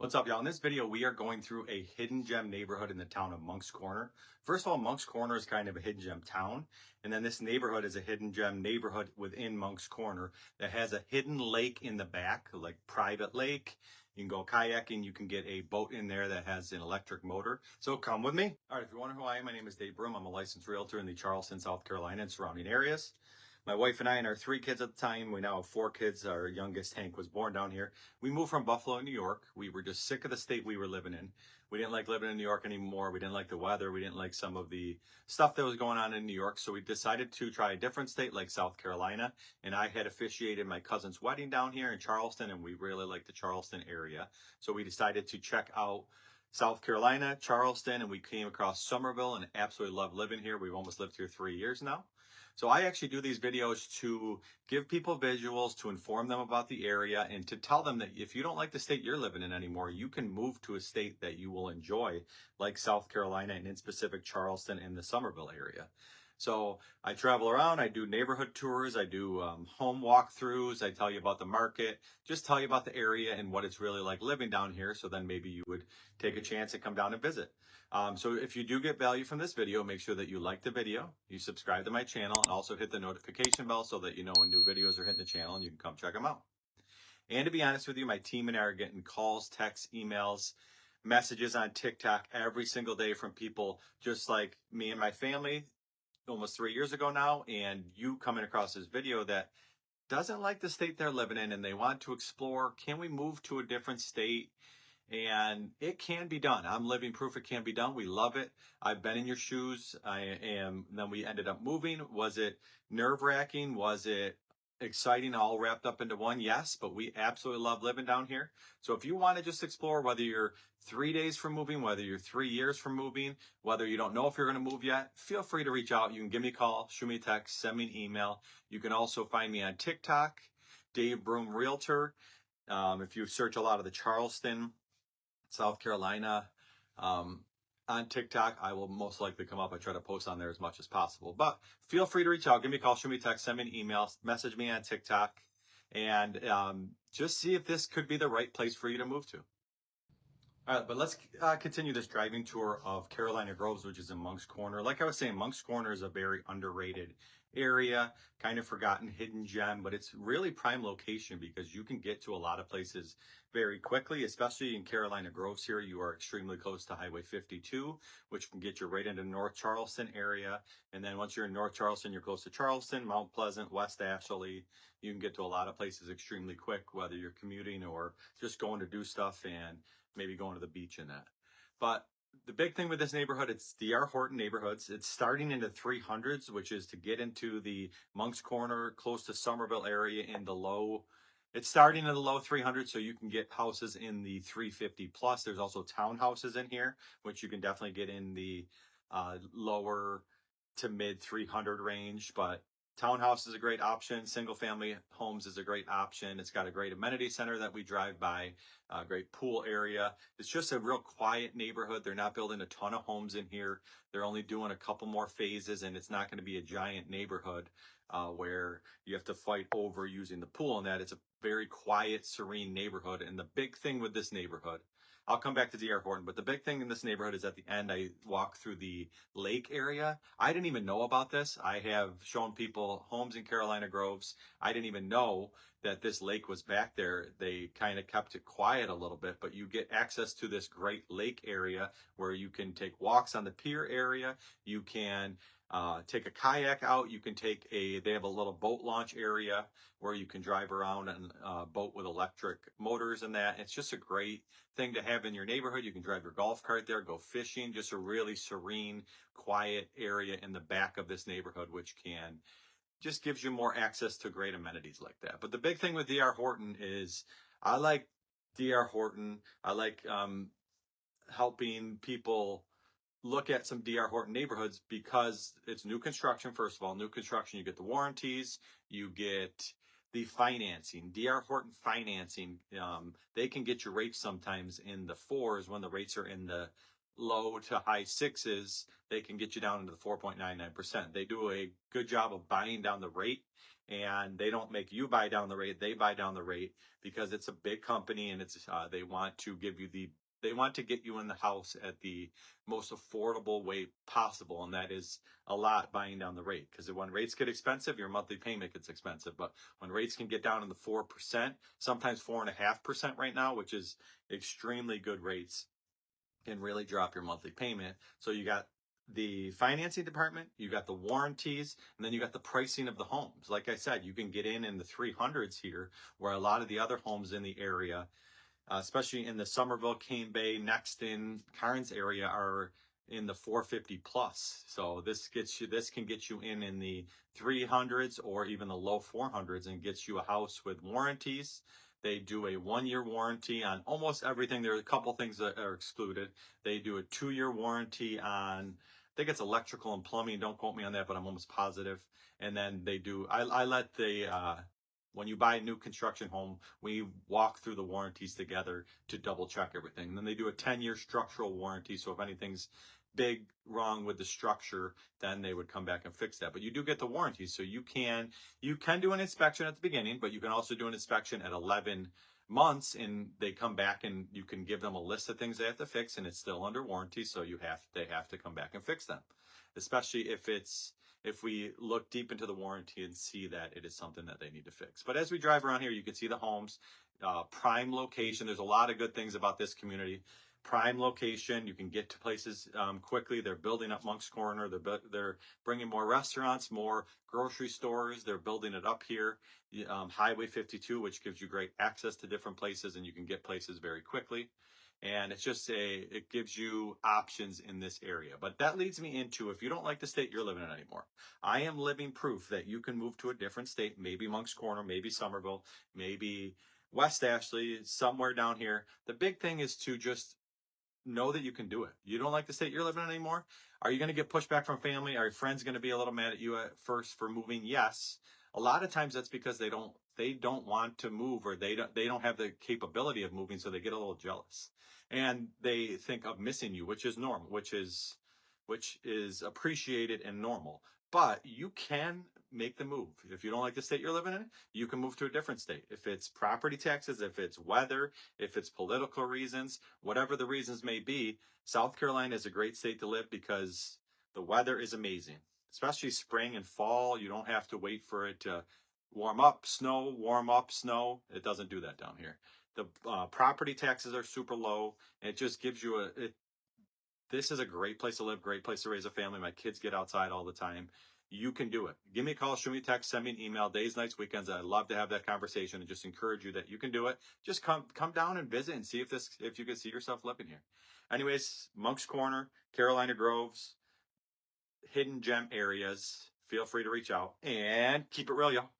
What's up, y'all? In this video, we are going through a hidden gem neighborhood in the town of Moncks Corner. First of all, Moncks Corner is kind of a hidden gem town. And then this neighborhood is a hidden gem neighborhood within Moncks Corner that has a hidden lake in the back, like private lake. You can go kayaking. You can get a boat in there that has an electric motor. So come with me. All right, if you're wondering who I am, my name is Dave Broom. I'm a licensed realtor in the Charleston, South Carolina and surrounding areas. My wife and I and our 3 kids at the time, we now have 4 kids. Our youngest, Hank, was born down here. We moved from Buffalo, New York. We were just sick of the state we were living in. We didn't like living in New York anymore. We didn't like the weather. We didn't like some of the stuff that was going on in New York. So we decided to try a different state like South Carolina. And I had officiated my cousin's wedding down here in Charleston, and we really liked the Charleston area. So we decided to check out South Carolina, Charleston, and we came across Summerville and absolutely love living here. We've almost lived here 3 years now. So I actually do these videos to give people visuals, to inform them about the area, and to tell them that if you don't like the state you're living in anymore, you can move to a state that you will enjoy, like South Carolina and in specific Charleston and the Summerville area. So I travel around, I do neighborhood tours, I do home walkthroughs, I tell you about the market, just tell you about the area and what it's really like living down here, so then maybe you would take a chance and come down and visit. So if you do get value from this video, make sure that you like the video, you subscribe to my channel, and also hit the notification bell so that you know when new videos are hitting the channel and you can come check them out. And to be honest with you, my team and I are getting calls, texts, emails, messages on TikTok every single day from people just like me and my family almost 3 years ago now, and you coming across this video that doesn't like the state they're living in and they want to explore, can we move to a different state? And it can be done. I'm living proof it can be done. We love it. I've been in your shoes. Then we ended up moving. Was it nerve-wracking? Was it exciting, all wrapped up into one? Yes, but we absolutely love living down here. So if you want to just explore, whether you're 3 days from moving, whether you're 3 years from moving, whether you don't know if you're going to move yet, feel free to reach out. You can give me a call, shoot me a text, send me an email. You can also find me on TikTok, Dave Broom Realtor. If you search a lot of the Charleston, South Carolina, on TikTok, I will most likely come up. I try to post on there as much as possible. But feel free to reach out, give me a call, shoot me a text, send me an email, message me on TikTok, and just see if this could be the right place for you to move to. All right, but let's continue this driving tour of Carolina Groves, which is in Moncks Corner. Like I was saying, Moncks Corner is a very underrated area, kind of forgotten hidden gem, but it's really prime location because you can get to a lot of places very quickly, especially in Carolina Groves here. You are extremely close to Highway 52, which can get you right into North Charleston area. And then once you're in North Charleston, you're close to Charleston, Mount Pleasant, West Ashley. You can get to a lot of places extremely quick, whether you're commuting or just going to do stuff and maybe going to the beach and that. But the big thing with this neighborhood, it's DR Horton neighborhoods. It's starting in the 300s, which is to get into the Moncks Corner, close to Summerville area in the low. It's starting in the low 300s, so you can get houses in the 350 plus. There's also townhouses in here, which you can definitely get in the lower to mid 300 range. But townhouse is a great option. Single family homes is a great option. It's got a great amenity center that we drive by, a great pool area. It's just a real quiet neighborhood. They're not building a ton of homes in here. They're only doing a couple more phases, and it's not going to be a giant neighborhood where you have to fight over using the pool and that. It's a very quiet, serene neighborhood. And the big thing with this neighborhood, I'll come back to DR Horton, but the big thing in this neighborhood is at the end, I walk through the lake area. I didn't even know about this. I have shown people homes in Carolina Groves. I didn't even know that this lake was back there. They kind of kept it quiet a little bit, but you get access to this great lake area where you can take walks on the pier area. You can take a kayak out. You can they have a little boat launch area where you can drive around on a boat with electric motors and that. It's just a great thing to have in your neighborhood. You can drive your golf cart there, go fishing, just a really serene, quiet area in the back of this neighborhood, which just gives you more access to great amenities like that. But the big thing with DR Horton is I like DR Horton. I like helping people look at some DR Horton neighborhoods because it's new construction. First of all, new construction, you get the warranties, you get the financing. DR Horton financing, they can get your rates sometimes in the 4s when the rates are in the low to high 6s. They can get you down into the 4.99%. They do a good job of buying down the rate and they don't make you buy down the rate, they buy down the rate because it's a big company, and it's they want to give you they want to get you in the house at the most affordable way possible, and that is a lot buying down the rate, because when rates get expensive, your monthly payment gets expensive. But when rates can get down in the 4%, sometimes 4.5% right now, which is extremely good rates, can really drop your monthly payment. So you got the financing department, you got the warranties, and then you got the pricing of the homes. Like I said, you can get in the 300s here, where a lot of the other homes in the area, especially in the Summerville, Cane Bay, Nexton, Carnes area, are in the 450 plus. So this can get you in the 300s or even the low 400s, and gets you a house with warranties. They do a 1-year warranty on almost everything. There are a couple things that are excluded. They do a 2-year warranty on, I think it's electrical and plumbing. Don't quote me on that, but I'm almost positive. And then they do, I let the, when you buy a new construction home, we walk through the warranties together to double check everything. And then they do a 10-year structural warranty. So if anything's big wrong with the structure, then they would come back and fix that. But you do get the warranty. So you can do an inspection at the beginning, but you can also do an inspection at 11 months, and they come back and you can give them a list of things they have to fix, and it's still under warranty. So they have to come back and fix them, especially if we look deep into the warranty and see that it is something that they need to fix. But as we drive around here, you can see the homes, prime location. There's a lot of good things about this community. Prime location, you can get to places quickly. They're building up Moncks Corner. They're bringing more restaurants, more grocery stores. They're building it up here. Highway 52, which gives you great access to different places, and you can get places very quickly. And it gives you options in this area. But that leads me into, if you don't like the state you're living in anymore, I am living proof that you can move to a different state, maybe Moncks Corner, maybe Summerville, maybe West Ashley, somewhere down here. The big thing is to just know that you can do it. You don't like the state you're living in anymore? Are you going to get pushback from family? Are your friends going to be a little mad at you at first for moving? Yes. A lot of times that's because they don't want to move, or they don't have the capability of moving, so they get a little jealous. And they think of missing you, which is normal, which is appreciated and normal. But you can make the move. If you don't like the state you're living in, you can move to a different state. If it's property taxes, if it's weather, if it's political reasons, whatever the reasons may be, South Carolina is a great state to live because the weather is amazing. Especially spring and fall, you don't have to wait for it to warm up, snow. It doesn't do that down here. The property taxes are super low. And it just gives you this is a great place to live, great place to raise a family. My kids get outside all the time. You can do it. Give me a call, shoot me a text, send me an email, days, nights, weekends. I'd love to have that conversation and just encourage you that you can do it. Just come down and visit and see if you can see yourself living here. Anyways, Moncks Corner, Carolina Groves, hidden gem areas. Feel free to reach out and keep it real, y'all.